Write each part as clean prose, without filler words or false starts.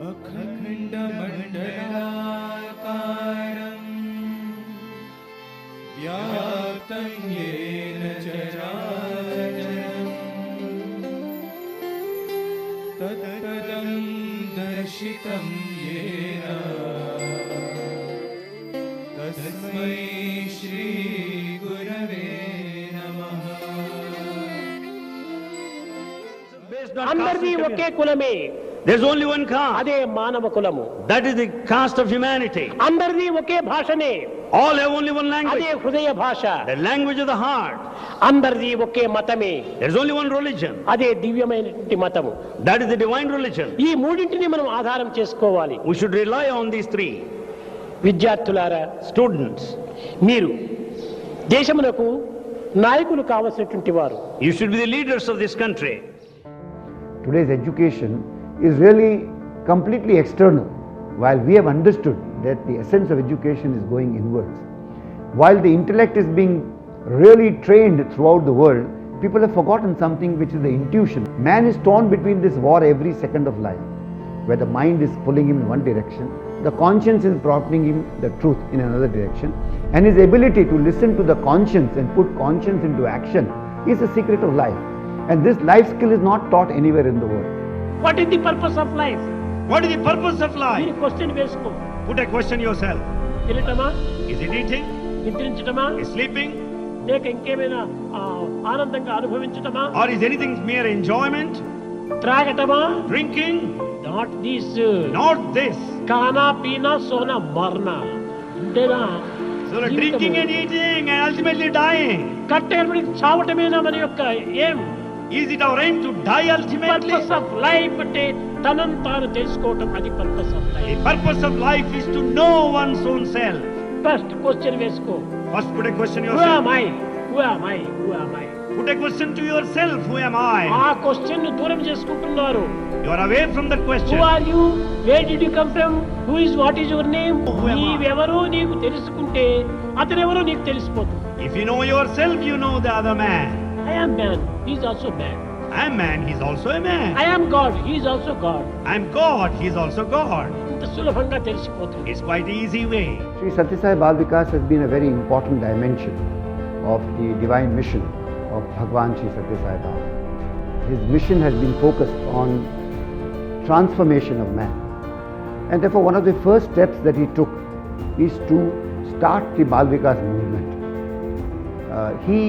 अखण्डमण्डलाकारम् व्याप्तं येन चराचरम् तत्पदं दर्शितं येन तस्मै श्रीगुरवे नमः। అందరిది ఒకే కులమే. There's only one caste. అదే మానవ కులము. That is the caste of humanity. అందరిది ఒకే భాషనే. All have only one language. అదే హృదయ భాష. The language of the heart. అందరిది ఒకే మతమే. There's only one religion. అదే దివ్యమైనటువంటి మతము. That is the divine religion. ఈ మూడింటిని మనం ఆధారం చేసుకోవాలి. We should rely on these three. విద్యార్థులారా, Students, మీరు దేశమునకు నాయకులు కావలసినటువంటి వారు. you should be the leaders of this country. Today's education is really completely external, while we have understood that the essence of education is going inwards. While the intellect is being really trained throughout the world, people have forgotten something, which is the intuition. Man is torn between this war every second of life, where the mind is pulling him in one direction, the conscience is prompting him the truth in another direction, and his ability to listen to the conscience and put conscience into action is the secret of life. And this life skill is not taught anywhere in the world. What is the purpose of life? What is the purpose of life? మీరు question వేసుకో. Put a question yourself. తినటమా? Is it eating? నిద్రించటమా? Is sleeping? లేక ఇంకేమైనా ఆనందంగా అనుభవించటమా? Or is anything mere enjoyment? త్రాగటమా? Drinking? Not this. Not this. ఖానా పీనా సోనా మర్నా. అంతేనా? So drinking and eating and ultimately dying. కట్టేపడికి చావటమేనా మన యొక్క ఏం? Is it our aim to die ultimately? Purpose of life అంటే తనను తాను తెలుసుకోవటం, అది purpose of The life. purpose of life is to know one's own self. First question వేసుకో. First put a question Who yourself. am I? Who am I? Who am I? Put a question to yourself. Who am I? ఆ question ను దూరం చేసుకుంటున్నారు. You are away from the question. Who are you? Where did you come from? Who is what is your name? Who am I? నీవెవరో నీకు తెలుసుకుంటే అతనెవరో నీకు తెలిసిపోతుంది. If you know yourself, you know the other man. I am man. He is also man. I am man. He is also a man. I am God. He is also God. I am God. He is also God. ఇంత సులభంగా తెలిసిపోతుంది. It's quite an easy way. Sri Sathya Sai Bal Vikas has been a very important dimension of the divine mission of Bhagwan Sri Sathya Sai Baba. His mission has been focused on transformation of man. And therefore one of the first steps that he took is to start the Bal Vikas movement. He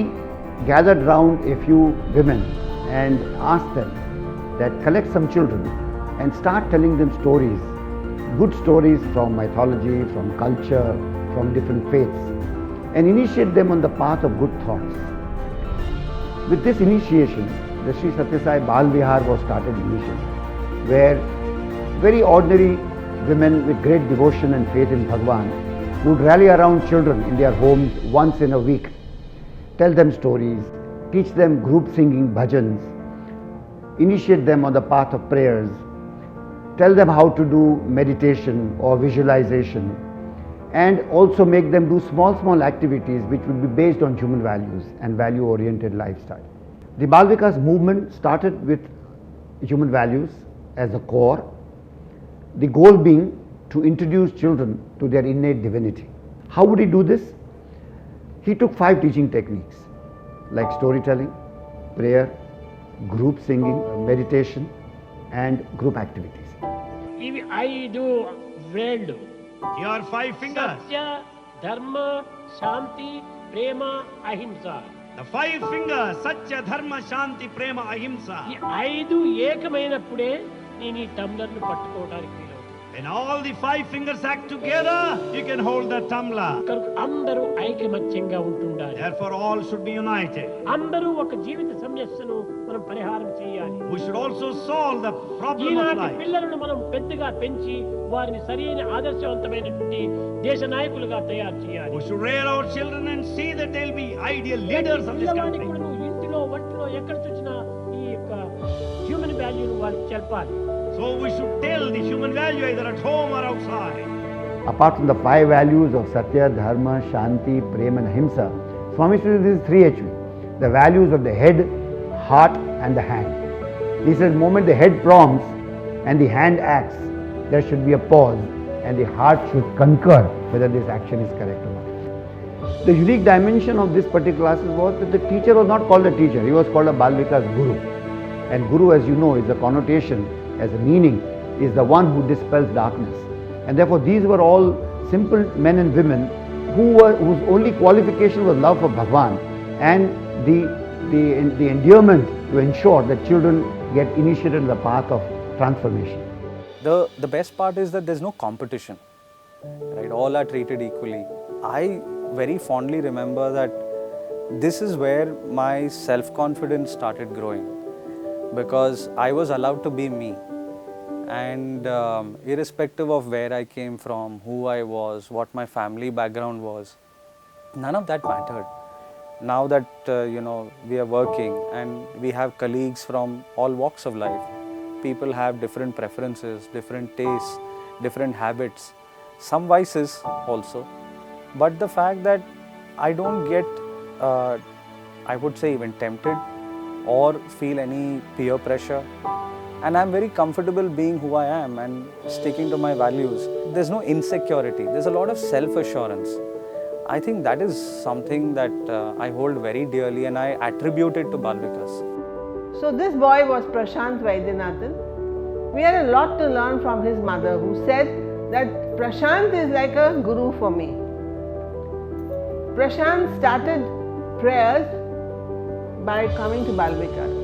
gathered round a few women and asked them that collect some children and start telling them stories, good stories from mythology, from culture, from different faiths, and initiate them on the path of good thoughts. With this initiation, the Sri Sathya Sai Bal Vihar was started initially, where very ordinary women with great devotion and faith in Bhagwan would rally around children in their homes once in a week, tell them stories, teach them group singing bhajans, initiate them on the path of prayers, tell them how to do meditation or visualization, and also make them do small activities which would be based on human values and value-oriented lifestyle. The Bal Vikas movement started with human values as a core, the goal being to introduce children to their innate divinity. How would he do this? He took 5 teaching techniques like storytelling, prayer, group singing, meditation, and group activities. ఇవి 5 వేళ్ళు. Here are 5 fingers. సత్య, ధర్మ, శాంతి, ప్రేమ, అహింస. The 5 fingers. Satya, Dharma, Shanti, Prema, Ahimsa. ఈ 5 ఏకమైనప్పుడే నేను ఈ టంబ్లర్ను పట్టుకోవడానికి వీలవుతుంది. When all the 5 fingers act together, you can hold the tumbler. కనుక అందరూ ఐకమత్యంగా ఉంటుండాలి. Therefore, all should be united. అందరూ ఒక జీవిత సమస్యను మనం పరిహారం చేయాలి. We should also solve the problem of ఈనాటి life. పిల్లలను మనం పెద్దగా పెంచి వారిని సరైన ఆదర్శవంతమైనటువంటి దేశ నాయకులుగా తయారు చేయాలి. We should rear our children and see that they'll be ideal leaders of this పిల్లవాడికి country. కూడా నువ్వు ఇంటిలో వంటిలో ఎక్కడ చూసినా ఈ యొక్క హ్యూమన్ వాల్యూను వారికి చెప్పాలి. So we should tell the human value either at home or outside. Apart from the 5 values of Satya, Dharma, Shanti, Prema and Ahimsa, Swami says this is 3 HV. The values of the head, heart and the hand. He says the moment the head prompts and the hand acts, there should be a pause and the heart should concur whether this action is correct or not. The unique dimension of this particular class was that the teacher was not called a teacher, he was called a Bal Vikas Guru. And Guru, as you know, is a connotation, as a meaning, is the one who dispels darkness. And therefore these were all simple men and women whose only qualification was love for Bhagwan and the endearment to ensure that children get initiated in the path of transformation. The best part is that there's no competition, right? All are treated equally. I very fondly remember that this is where my self-confidence started growing, because I was allowed to be me, and irrespective of where I came from, who I was, what my family background was, none of that mattered. Now that we are working and we have colleagues from all walks of life, people have different preferences, different tastes, different habits, some vices also. But the fact that I don't get, I would say, even tempted or feel any peer pressure, and I'm very comfortable being who I am and sticking to my values. There's no insecurity, there's a lot of self-assurance. I think that is something that I hold very dearly, and I attribute it to Bal Vikas. So this boy was Prashant Vaidyanathan. We had a lot to learn from his mother, who said that Prashant is like a guru for me. Prashant started prayers by coming to Bal Vikas.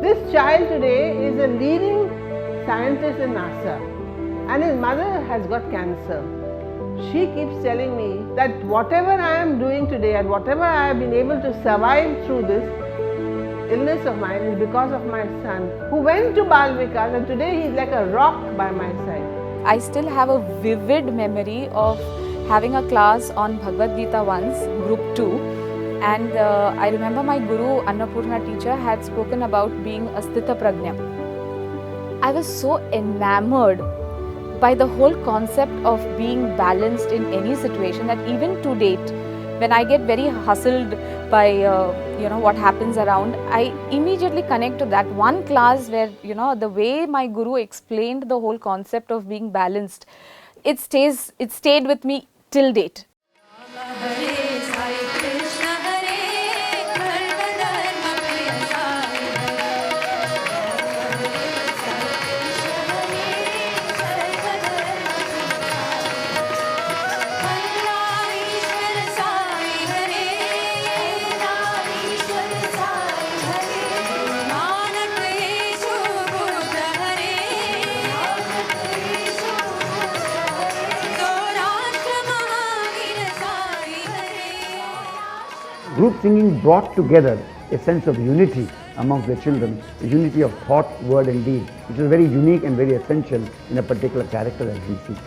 This child today is a leading scientist in NASA, and his mother has got cancer. She keeps telling me that whatever I am doing today and whatever I have been able to survive through this illness of mine is because of my son, who went to Bal Vikas, and today he is like a rock by my side. I still have a vivid memory of having a class on Bhagavad Gita once, group 2, and I remember my guru, Annapurna teacher, had spoken about being a Sthita Prajna. I was so enamored by the whole concept of being balanced in any situation that even to date, when I get very hustled by what happens around, I immediately connect to that one class where the way my guru explained the whole concept of being balanced, it stayed with me till date. Group singing brought together a sense of unity amongst the children, a unity of thought, word and deed, which is very unique and very essential in a particular character as we see.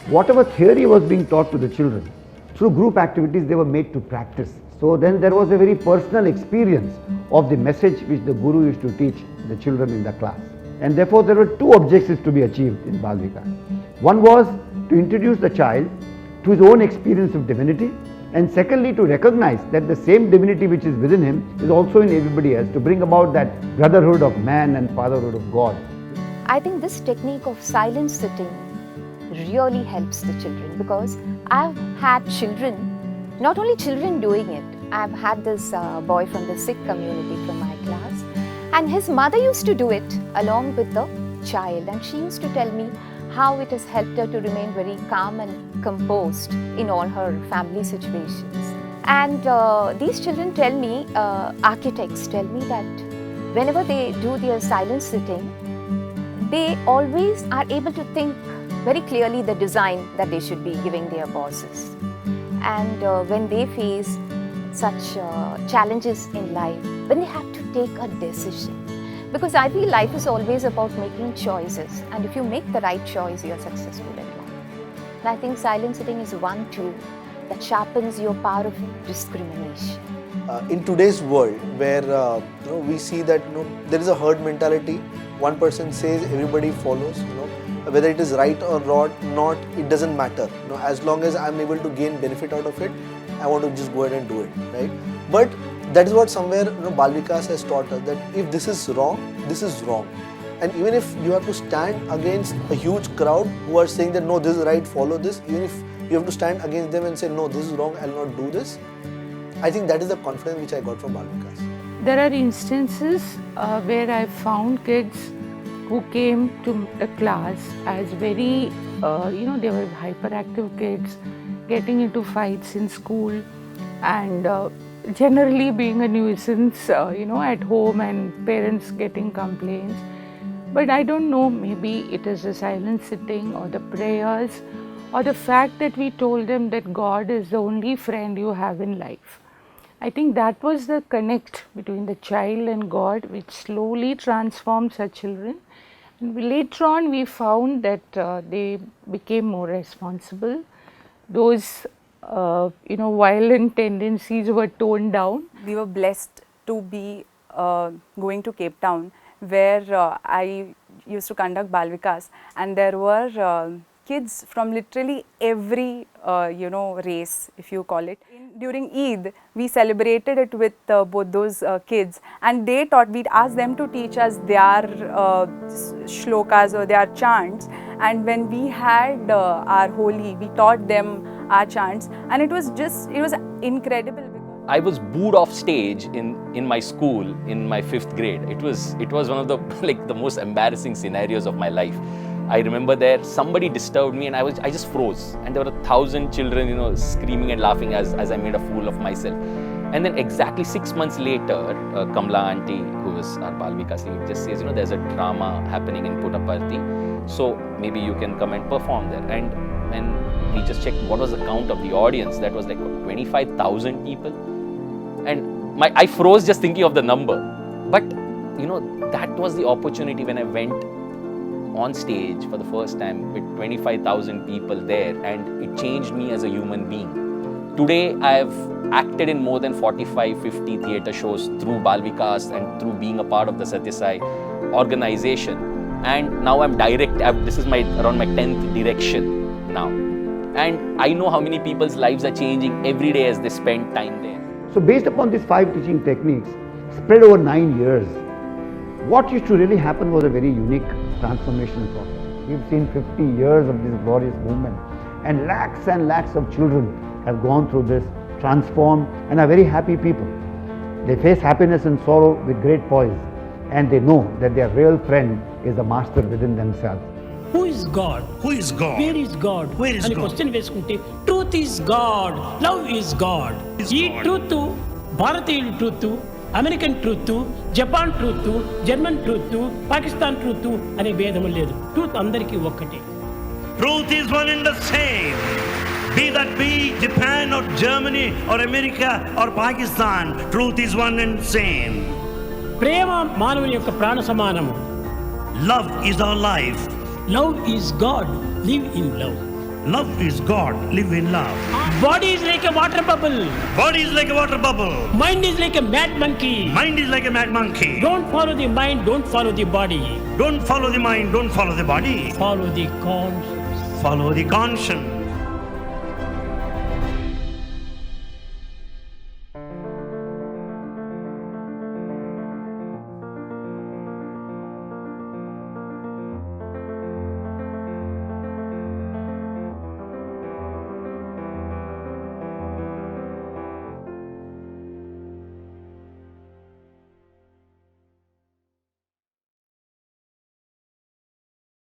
Whatever theory was being taught to the children, through group activities they were made to practice. So then there was a very personal experience of the message which the Guru used to teach the children in the class. And therefore there were two objectives to be achieved in Bal Vikas. One was to introduce the child to his own experience of divinity, and secondly to recognize that the same divinity which is within him is also in everybody else, to bring about that brotherhood of man and fatherhood of God. I think this technique of silent sitting really helps the children, because I've had children, not only children doing it, I've had this boy from the Sikh community from my class, and his mother used to do it along with the child, and she used to tell me how it has helped her to remain very calm and composed in all her family situations. And these children tell me, architects tell me that whenever they do their silent sitting, they always are able to think very clearly the design that they should be giving their bosses. And when they face such challenges in life, when they have to take a decision, because I feel life is always about making choices, and if you make the right choice, you are successful in life. And I think silent sitting is one tool that sharpens your power of discrimination. In today's world, where we see that there is a herd mentality, one person says, everybody follows. Whether it is right or not, it doesn't matter. As long as I'm able to gain benefit out of it, I want to just go ahead and do it, right? But that is what somewhere Bal Vikas has taught us, that if this is wrong, this is wrong. And even if you have to stand against a huge crowd who are saying that no, this is right, follow this, even if you have to stand against them and say no, this is wrong, I'll not do this, I think that is the confidence which I got from Bal Vikas. There are instances where I found kids who came to the class as very, they were hyperactive kids, getting into fights in school and generally being a nuisance, at home and parents getting complaints. But I don't know, maybe it is the silent sitting or the prayers or the fact that we told them that God is the only friend you have in life. I think that was the connect between the child and God which slowly transformed such children. And later on we found that they became more responsible. Those violent tendencies were toned down. We were blessed to be going to Cape Town, where I used to conduct Bal Vikas, and there were kids from literally every race, if you call it. During Eid, we celebrated it with both those kids, and they taught. We'd asked them to teach us their shlokas or their chants, and when we had our Holi, we taught them our chants, and it was incredible. I was booed off stage in my school in my 5th grade. It was one of the the most embarrassing scenarios of my life. I remember there somebody disturbed me and I just froze, and there were 1,000 children screaming and laughing as I made a fool of myself. And then exactly 6 months later, Kamla auntie, who was our Bal Vikas lead, just says, there's a drama happening in Puttaparthi, so maybe you can come and perform there. And when we just checked what was the count of the audience, that was like 25,000 people. And I froze just thinking of the number. But that was the opportunity when I went on stage for the first time with 25,000 people there, and it changed me as a human being. Today I have acted in more than 45-50 theatre shows through Bal Vikas and through being a part of the Sathya Sai organization, and now I'm this is around my 10th direction now, and I know how many people's lives are changing every day as they spend time there. So based upon these 5 teaching techniques spread over 9 years, what used to really happen was a very unique transformational process. We've seen 50 years of this glorious movement, and lakhs of children have gone through this, transformed, and are very happy people. They face happiness and sorrow with great poise, and they know that their real friend is the master within themselves. Who is God? Who is God? Where is God? Where is and God? question వేసుకుంటే truth is God, love is God. ఈ truth భారతీయుల truth, American truth, Japan truth, German truth, Pakistan truth అనే భేదం లేదు. Truth అందరికీ ఒక్కటే. Truth is one and the same. Be that be Japan or Germany or America or Pakistan, truth is one and same. ప్రేమ మానవుని యొక్క ప్రాణ సమానము. Love is our life. Love is God, live in love. Love is God, live in love. Body is like a water bubble. Body is like a water bubble. Mind is like a mad monkey. Mind is like a mad monkey. Don't follow the mind, don't follow the body. Don't follow the mind, don't follow the body. Follow the conscience. Follow the conscience.